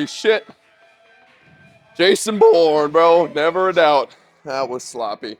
Holy shit. Jason Bourne, bro. Never a doubt. That was sloppy.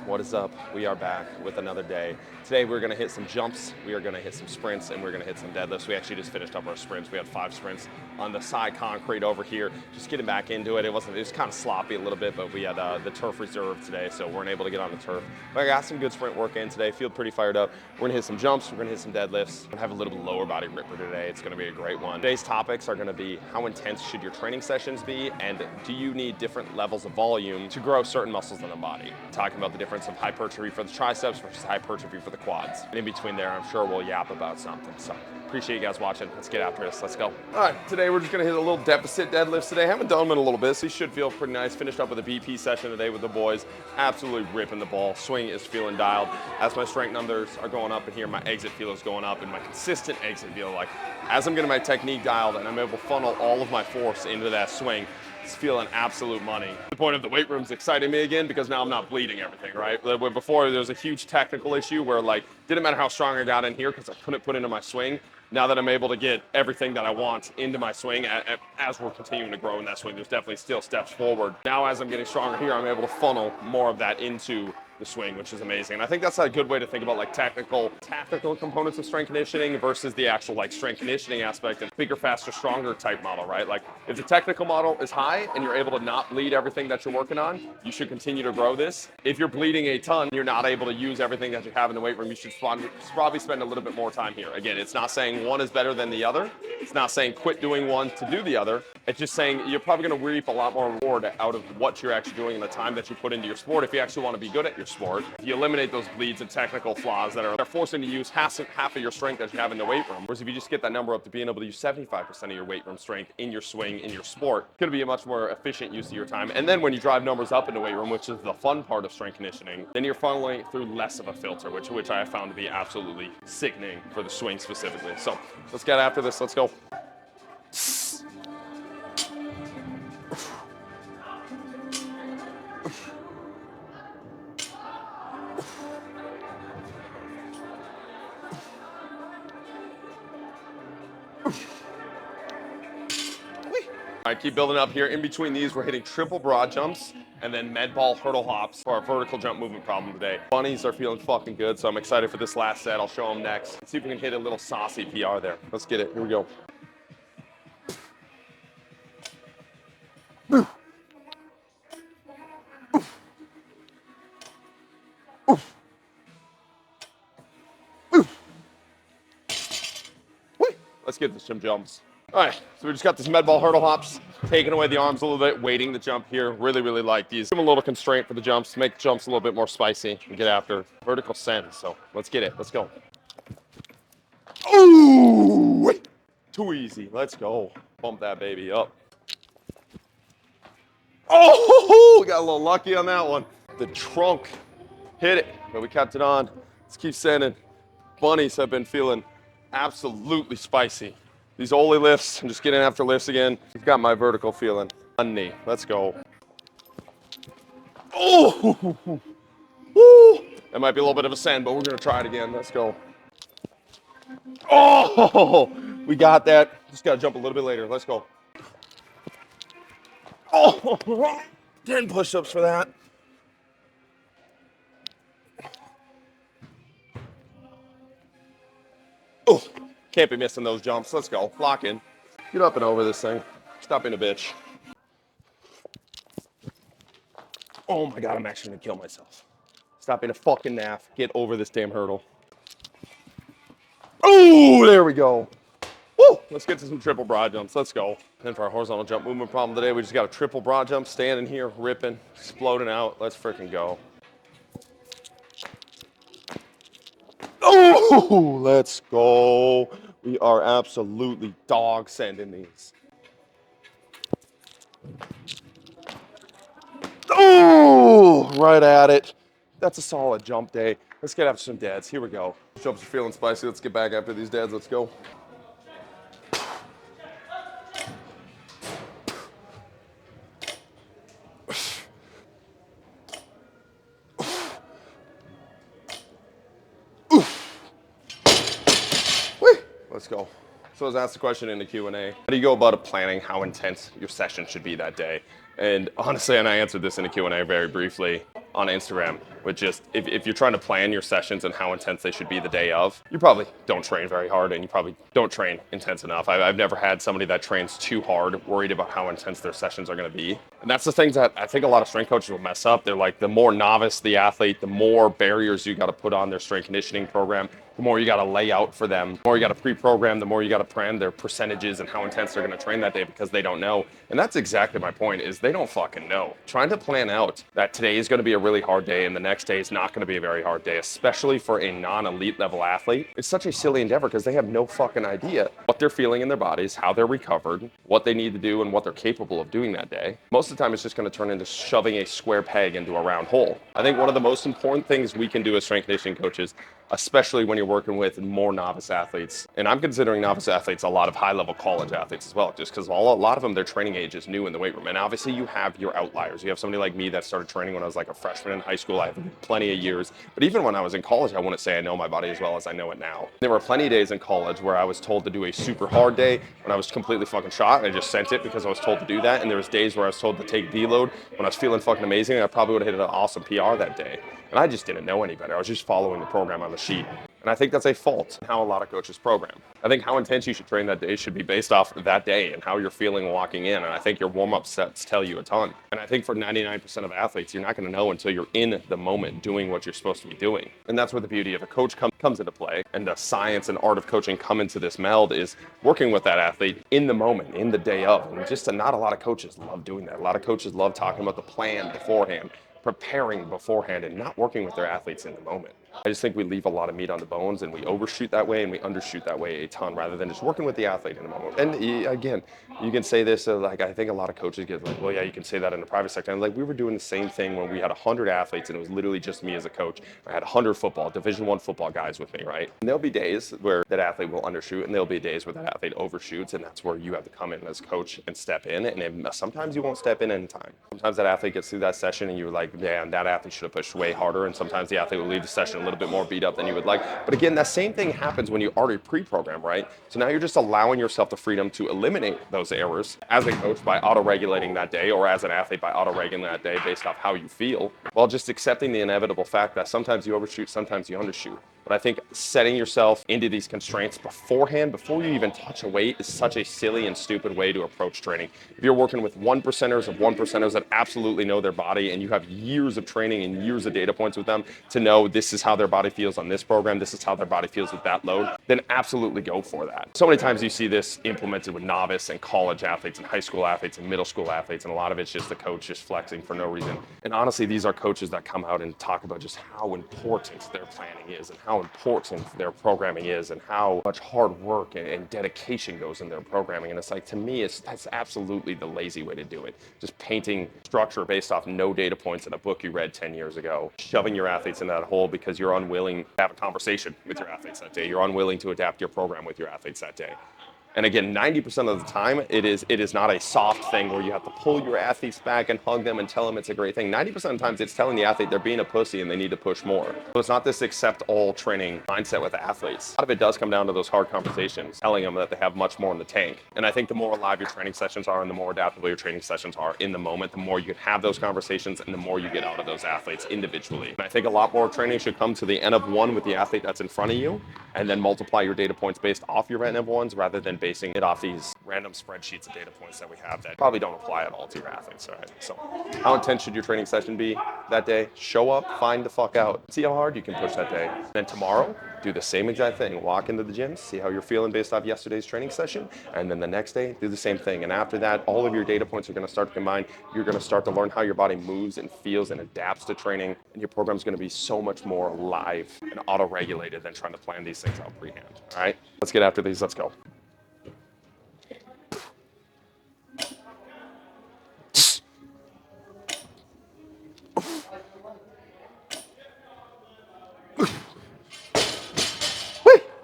What is up? We are back with another day. Today we're going to hit some jumps, we are going to hit some sprints, and we're going to hit some deadlifts. We actually just finished up our sprints. We had 5 sprints on the side concrete over here. Just getting back into it. It was kind of sloppy a little bit, but we had the turf reserved today, so weren't able to get on the turf. But I got some good sprint work in today. Feel pretty fired up. We're going to hit some jumps. We're going to hit some deadlifts. We're going to have a little lower body ripper today. It's going to be a great one. Today's topics are going to be how intense should your training sessions be, and do you need different levels of volume to grow certain muscles in the body? Talking about the difference of hypertrophy for the triceps versus hypertrophy for the quads. And in between there, I'm sure we'll yap about something. So appreciate you guys watching. Let's get after this. Let's go. All right, today we're just gonna hit a little deficit deadlifts today. Haven't done them in a little bit, so these should feel pretty nice. Finished up with a BP session today with the boys. Absolutely ripping the ball. Swing is feeling dialed. As my strength numbers are going up in here, my exit feel is going up, and my consistent exit feel, like as I'm getting my technique dialed and I'm able to funnel all of my force into that swing, it's feeling absolute money. The point of the weight room's exciting me again because now I'm not bleeding everything, right? Where before there was a huge technical issue where like, didn't matter how strong I got in here because I couldn't put into my swing. Now that I'm able to get everything that I want into my swing as we're continuing to grow in that swing, there's definitely still steps forward. Now as I'm getting stronger here, I'm able to funnel more of that into the swing, which is amazing. And I think that's a good way to think about like tactical components of strength conditioning versus the actual like strength conditioning aspect and bigger, faster, stronger type model, right? Like if the technical model is high and you're able to not bleed everything that you're working on, you should continue to grow this. If you're bleeding a ton, you're not able to use everything that you have in the weight room, you should probably spend a little bit more time here. Again, it's not saying one is better than the other. It's not saying quit doing one to do the other. It's just saying you're probably going to reap a lot more reward out of what you're actually doing and the time that you put into your sport if you actually want to be good at your sport. You eliminate those bleeds and technical flaws that are forcing you to use half of your strength that you have in the weight room. Whereas if you just get that number up to being able to use 75% of your weight room strength in your swing, in your sport, it's going to be a much more efficient use of your time. And then when you drive numbers up in the weight room, which is the fun part of strength conditioning, then you're funneling it through less of a filter, which I have found to be absolutely sickening for the swing specifically. So let's get after this. Let's go. All right, keep building up here. In between these, we're hitting triple broad jumps and then med ball hurdle hops for our vertical jump movement problem today. Bunnies are feeling fucking good, so I'm excited for this last set. I'll show them next. Let's see if we can hit a little saucy PR there. Let's get it. Here we go. Let's get some jumps. All right, so we just got this med ball hurdle hops, taking away the arms a little bit, waiting the jump here. Really, really like these. Give them a little constraint for the jumps, make the jumps a little bit more spicy and get after vertical send. So let's get it. Let's go. Ooh, too easy. Let's go. Bump that baby up. Oh, we got a little lucky on that one. The trunk hit it, but we kept it on. Let's keep sending. Bunnies have been feeling absolutely spicy. These Oli lifts, I'm just getting after lifts again. I've got my vertical feeling. Knee. Let's go. Oh, woo. That might be a little bit of a send, but we're gonna try it again. Let's go. Oh, we got that. Just gotta jump a little bit later. Let's go. Oh, 10 push-ups for that. Oh, can't be missing those jumps. Let's go. Lock in. Get up and over this thing. Stop being a bitch. Oh my God, I'm actually gonna kill myself. Stop being a fucking naff. Get over this damn hurdle. Oh, there we go. Woo! Let's get to some triple broad jumps. Let's go. And for our horizontal jump movement problem today, we just got a triple broad jump, standing here, ripping, exploding out. Let's freaking go. Oh, let's go. We are absolutely dog sending these. Oh, right at it. That's a solid jump day. Let's get after some deads. Here we go. Jumps are feeling spicy. Let's get back after these deads. Let's go. Let's go. So I was asked a question in the Q&A. How do you go about planning how intense your session should be that day? And honestly, and I answered this in the Q&A very briefly on Instagram, with just if you're trying to plan your sessions and how intense they should be the day of, you probably don't train very hard and you probably don't train intense enough. I've never had somebody that trains too hard worried about how intense their sessions are going to be. And that's the things that I think a lot of strength coaches will mess up. They're like, the more novice the athlete, the more barriers you got to put on their strength conditioning program, the more you got to lay out for them, the more you got to pre-program, the more you got to plan their percentages and how intense they're going to train that day because they don't know. And that's exactly my point, is they don't fucking know. Trying to plan out that today is going to be a really hard day and the next day is not going to be a very hard day, especially for a non-elite level athlete, it's such a silly endeavor because they have no fucking idea what they're feeling in their bodies, how they're recovered, what they need to do, and what they're capable of doing that day. Most of the time, it's just going to turn into shoving a square peg into a round hole. I think one of the most important things we can do as strength conditioning coaches, especially when you're working with more novice athletes, and I'm considering novice athletes a lot of high-level college athletes as well, just because a lot of them, their training age is new in the weight room. And obviously you have your outliers. You have somebody like me that started training when I was like a freshman in high school. I have plenty of years. But even when I was in college, I wouldn't say I know my body as well as I know it now. There were plenty of days in college where I was told to do a super hard day when I was completely fucking shot, and I just sent it because I was told to do that. And there was days where I was told to take deload when I was feeling fucking amazing, and I probably would have hit an awesome PR that day. And I just didn't know any better. I was just following the program on the sheet. And I think that's a fault in how a lot of coaches program. I think how intense you should train that day should be based off that day and how you're feeling walking in. And I think your warm-up sets tell you a ton. And I think for 99% of athletes, you're not going to know until you're in the moment doing what you're supposed to be doing. And that's where the beauty of a coach comes into play. And the science and art of coaching come into this meld, is working with that athlete in the moment, in the day of. And just not a lot of coaches love doing that. A lot of coaches love talking about the plan beforehand, preparing beforehand, and not working with their athletes in the moment. I just think we leave a lot of meat on the bones, and we overshoot that way and we undershoot that way a ton, rather than just working with the athlete in the moment. And again, you can say this, like, I think a lot of coaches get like, well, yeah, you can say that in the private sector. And like, we were doing the same thing when we had 100 athletes and it was literally just me as a coach. I had 100 Division I football guys with me, right? And there'll be days where that athlete will undershoot, and there'll be days where that athlete overshoots, and that's where you have to come in as coach and step in. And sometimes you won't step in time. Sometimes that athlete gets through that session and you're like, man, that athlete should have pushed way harder. And sometimes the athlete will leave the session a little bit more beat up than you would like. But again, that same thing happens when you already pre-program, right? So now you're just allowing yourself the freedom to eliminate those errors as a coach by auto-regulating that day, or as an athlete by auto-regulating that day based off how you feel, while just accepting the inevitable fact that sometimes you overshoot, sometimes you undershoot. But I think setting yourself into these constraints beforehand, before you even touch a weight, is such a silly and stupid way to approach training. If you're working with one percenters that absolutely know their body, and you have years of training and years of data points with them to know this is how their body feels on this program, this is how their body feels with that load, then absolutely go for that. So many times you see this implemented with novice and college athletes and high school athletes and middle school athletes, and a lot of it's just the coach just flexing for no reason. And honestly, these are coaches that come out and talk about just how important their planning is, and how important their programming is, and how much hard work and dedication goes in their programming. And it's like, to me, that's absolutely the lazy way to do it. Just painting structure based off no data points in a book you read 10 years ago, shoving your athletes in that hole because you're unwilling to have a conversation with your athletes that day. You're unwilling to adapt your program with your athletes that day. And again, 90% of the time, it is not a soft thing where you have to pull your athletes back and hug them and tell them it's a great thing. 90% of the times, it's telling the athlete they're being a pussy and they need to push more. So it's not this accept all training mindset with athletes. A lot of it does come down to those hard conversations, telling them that they have much more in the tank. And I think the more alive your training sessions are and the more adaptable your training sessions are in the moment, the more you can have those conversations and the more you get out of those athletes individually. And I think a lot more training should come to the N of 1 with the athlete that's in front of you, and then multiply your data points based off your N of 1s, rather than basing it off these random spreadsheets of data points that we have that probably don't apply at all to your athletes. All right. So how intense should your training session be that day? Show up, find the fuck out. See how hard you can push that day. Then tomorrow, do the same exact thing. Walk into the gym, see how you're feeling based off yesterday's training session. And then the next day, do the same thing. And after that, all of your data points are going to start to combine. You're going to start to learn how your body moves and feels and adapts to training. And your program is going to be so much more live and auto-regulated than trying to plan these things out freehand. All right, let's get after these. Let's go.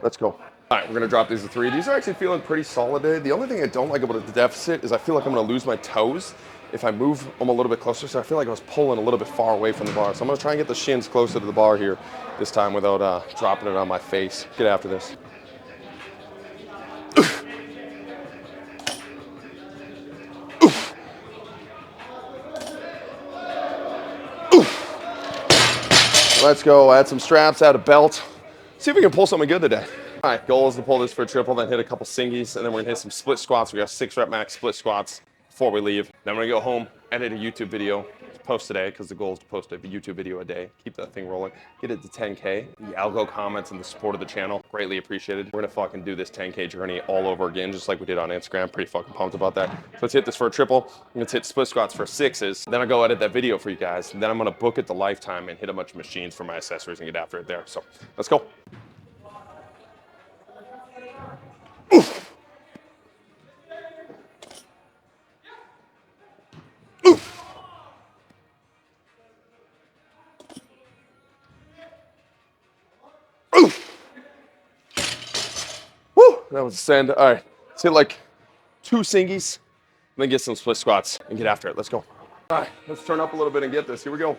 Let's go. All right, we're gonna drop these to 3. These are actually feeling pretty solid today. The only thing I don't like about the deficit is I feel like I'm gonna lose my toes if I move them a little bit closer. So I feel like I was pulling a little bit far away from the bar. So I'm gonna try and get the shins closer to the bar here this time without dropping it on my face. Get after this. Let's go. Add some straps, add a belt. See if we can pull something good today. All right, goal is to pull this for a triple, then hit a couple singies, and then we're gonna hit some split squats. We got 6 rep max split squats before we leave. Then we're gonna go home, edit a YouTube video, post today, because the goal is to post a YouTube video a day. Keep that thing rolling. Get it to 10K. The algo comments and the support of the channel, greatly appreciated. We're gonna fucking do this 10K journey all over again, just like we did on Instagram. Pretty fucking pumped about that. So let's hit this for a triple. Let's hit split squats for 6s. Then I'll go edit that video for you guys. And then I'm gonna book it to lifetime and hit a bunch of machines for my accessories and get after it there. So let's go. Oof. Oof. Oof. Woo, that was a send. All right, let's hit like 2 singies, and then get some split squats and get after it. Let's go. All right, let's turn up a little bit and get this. Here we go.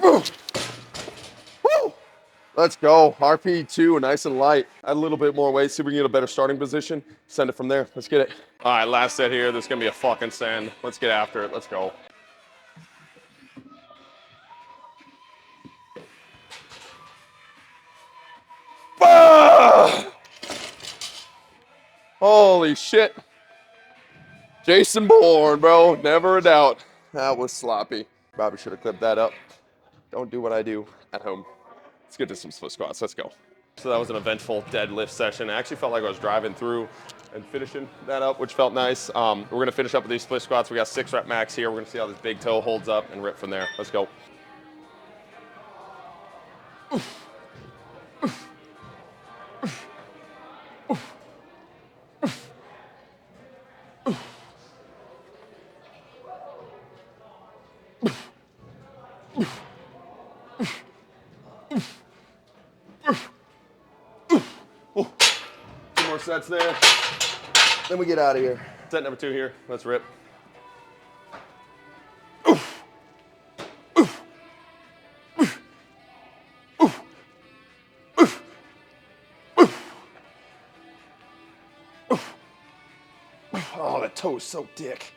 Woo. Let's go. RP2, nice and light. Add a little bit more weight, see if we can get a better starting position. Send it from there. Let's get it. All right, last set here. This is going to be a fucking send. Let's get after it. Let's go. Ah! Holy shit. Jason Bourne, bro. Never a doubt. That was sloppy. Probably should have clipped that up. Don't do what I do at home. Let's get to some split squats. Let's go. So that was an eventful deadlift session. I actually felt like I was driving through and finishing that up, which felt nice. We're going to finish up with these split squats. We got 6 rep max here. We're going to see how this big toe holds up and rip from there. Let's go. More sets there. Then we get out of here. Set number 2 here. Let's rip. Oh, that toe is so thick.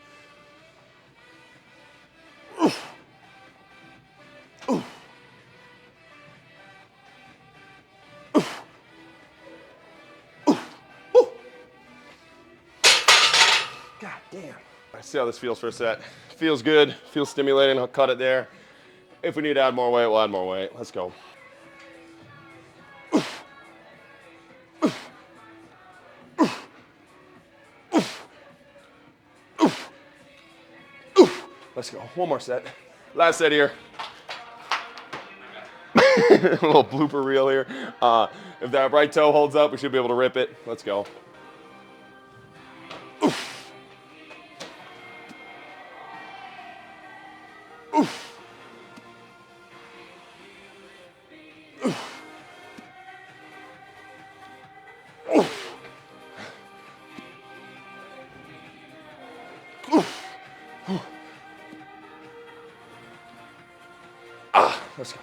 God damn. Let's see how this feels for a set. Feels good, feels stimulating. I'll cut it there. If we need to add more weight, we'll add more weight. Let's go. Let's go. One more set. Last set here. A little blooper reel here. If that right toe holds up, we should be able to rip it. Let's go. Let's go.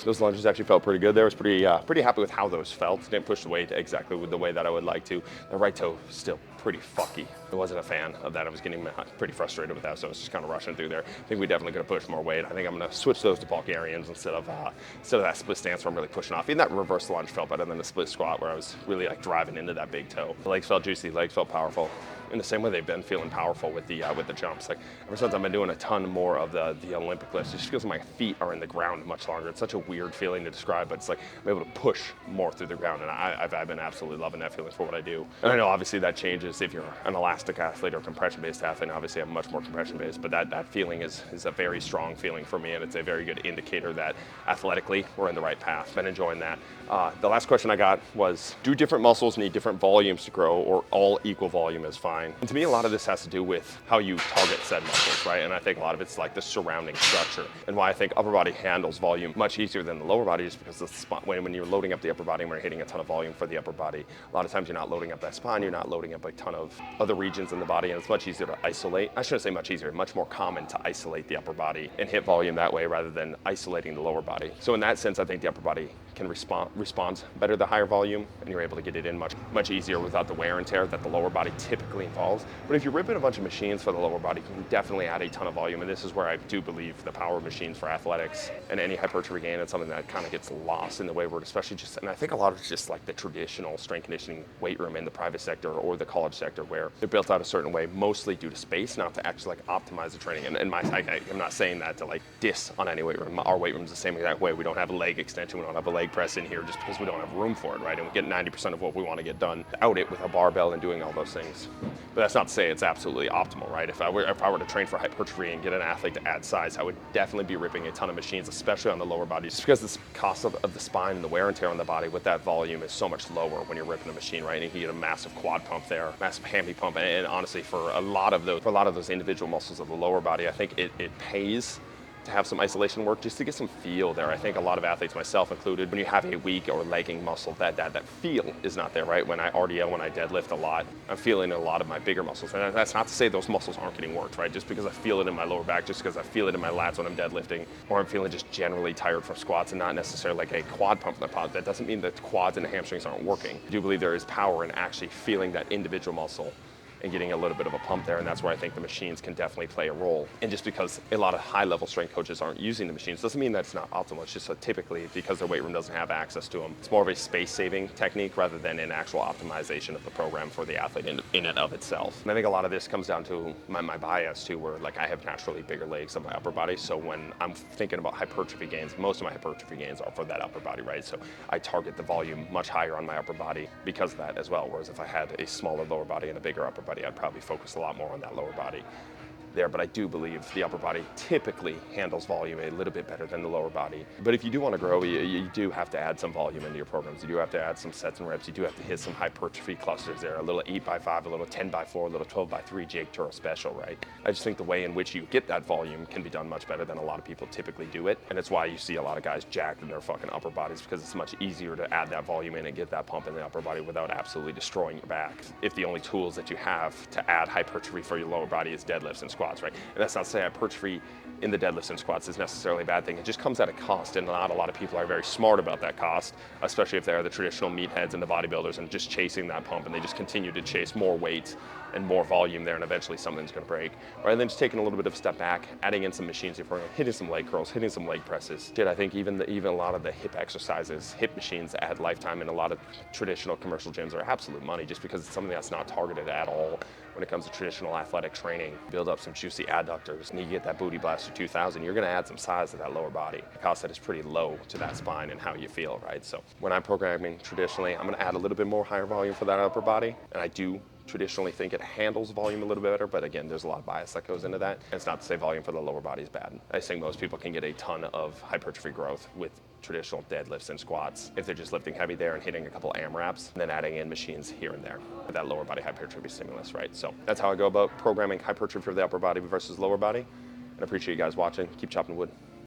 Those lunges actually felt pretty good there. I was pretty happy with how those felt. Didn't push the weight exactly with the way that I would like to. The right toe still pretty fucky. I wasn't a fan of that. I was getting pretty frustrated with that, so I was just kind of rushing through there. I think we definitely could have pushed more weight. I think I'm going to switch those to Bulgarians instead of that split stance where I'm really pushing off. Even that reverse lunge felt better than the split squat where I was really like driving into that big toe. The legs felt juicy, legs felt powerful. In the same way they've been feeling powerful with the jumps. Like ever since I've been doing a ton more of the Olympic lifts, it just feels like my feet are in the ground much longer. It's such a weird feeling to describe, but it's like I'm able to push more through the ground, and I've been absolutely loving that feeling for what I do. And I know obviously that changes if you're an elastic athlete or compression-based athlete. Obviously I'm much more compression-based, but that feeling is a very strong feeling for me, and it's a very good indicator that athletically we're in the right path. Been enjoying that. The last question I got was, do different muscles need different volumes to grow, or all equal volume is fine? And to me, a lot of this has to do with how you target said muscles, right? And I think a lot of it's like the surrounding structure, and why I think upper body handles volume much easier than the lower body is because the spot, when you're loading up the upper body and we're hitting a ton of volume for the upper body, a lot of times you're not loading up that spine, you're not loading up a ton of other regions in the body, and it's much easier to isolate. I shouldn't say much easier, much more common to isolate the upper body and hit volume that way rather than isolating the lower body. So in that sense, I think the upper body can respond better to higher volume, and you're able to get it in much easier without the wear and tear that the lower body typically involves. But if you're ripping a bunch of machines for the lower body, you can definitely add a ton of volume, and this is where I do believe the power of machines for athletics and any hypertrophy gain is something that kind of gets lost in the weight world, especially just, and I think a lot of it's just like the traditional strength conditioning weight room in the private sector or the college sector, where they're built out a certain way, mostly due to space, not to actually like optimize the training. And I'm not saying that to like diss on any weight room. Our weight room is the same exact way. We don't have a leg extension, we don't have a leg press in here just because we don't have room for it, right? And we get 90% of what we want to get done without it with a barbell and doing all those things. But that's not to say it's absolutely optimal, right? If I were to train for hypertrophy and get an athlete to add size, I would definitely be ripping a ton of machines, especially on the lower body, just because the cost of the spine and the wear and tear on the body with that volume is so much lower when you're ripping a machine, right? And you can get a massive quad pump there, massive hammy pump, and honestly, for a lot of those individual muscles of the lower body, I think it pays to have some isolation work just to get some feel there. I think a lot of athletes, myself included, when you have a weak or lagging muscle, that feel is not there, right? When I RDL, when I deadlift a lot, I'm feeling a lot of my bigger muscles. And that's not to say those muscles aren't getting worked, right? Just because I feel it in my lower back, just because I feel it in my lats when I'm deadlifting, or I'm feeling just generally tired from squats and not necessarily like a quad pump in the pod, that doesn't mean that the quads and the hamstrings aren't working. I do believe there is power in actually feeling that individual muscle and getting a little bit of a pump there, and that's where I think the machines can definitely play a role. And just because a lot of high-level strength coaches aren't using the machines doesn't mean that it's not optimal. It's just typically because their weight room doesn't have access to them. It's more of a space-saving technique rather than an actual optimization of the program for the athlete in and of itself. And I think a lot of this comes down to my bias too, where like I have naturally bigger legs than my upper body, so when I'm thinking about hypertrophy gains, most of my hypertrophy gains are for that upper body, right? So I target the volume much higher on my upper body because of that as well, whereas if I had a smaller lower body and a bigger upper body, I'd probably focus a lot more on that lower body there. But I do believe the upper body typically handles volume a little bit better than the lower body. But if you do want to grow, you do have to add some volume into your programs. You do have to add some sets and reps. You do have to hit some hypertrophy clusters there, a little 8x5, a little 10x4, a little 12x3 Jake Turo special, right? I just think the way in which you get that volume can be done much better than a lot of people typically do it. And it's why you see a lot of guys jacked in their fucking upper bodies, because it's much easier to add that volume in and get that pump in the upper body without absolutely destroying your back. If the only tools that you have to add hypertrophy for your lower body is deadlifts and squats, right? And that's not to say hypertrophy in the deadlifts and squats is necessarily a bad thing. It just comes at a cost, and not a lot of people are very smart about that cost, especially if they're the traditional meatheads and the bodybuilders and just chasing that pump, and they just continue to chase more weight and more volume there, and eventually something's going to break. Rather than just taking a little bit of a step back, adding in some machines before hitting some leg curls, hitting some leg presses. Shit, I think even a lot of the hip exercises, hip machines at Lifetime and a lot of traditional commercial gyms are absolute money, just because it's something that's not targeted at all when it comes to traditional athletic training. Build up some juicy adductors, and you get that Booty Blaster 2000, you're going to add some size to that lower body. The cost that is pretty low to that spine and how you feel, right? So when I'm programming traditionally, I'm going to add a little bit more higher volume for that upper body, and I do traditionally think it handles volume a little bit better, but again, there's a lot of bias that goes into that. And it's not to say volume for the lower body is bad. I think most people can get a ton of hypertrophy growth with traditional deadlifts and squats if they're just lifting heavy there and hitting a couple AMRAPs and then adding in machines here and there with that lower body hypertrophy stimulus, right? So that's how I go about programming hypertrophy for the upper body versus lower body. And I appreciate you guys watching. Keep chopping wood.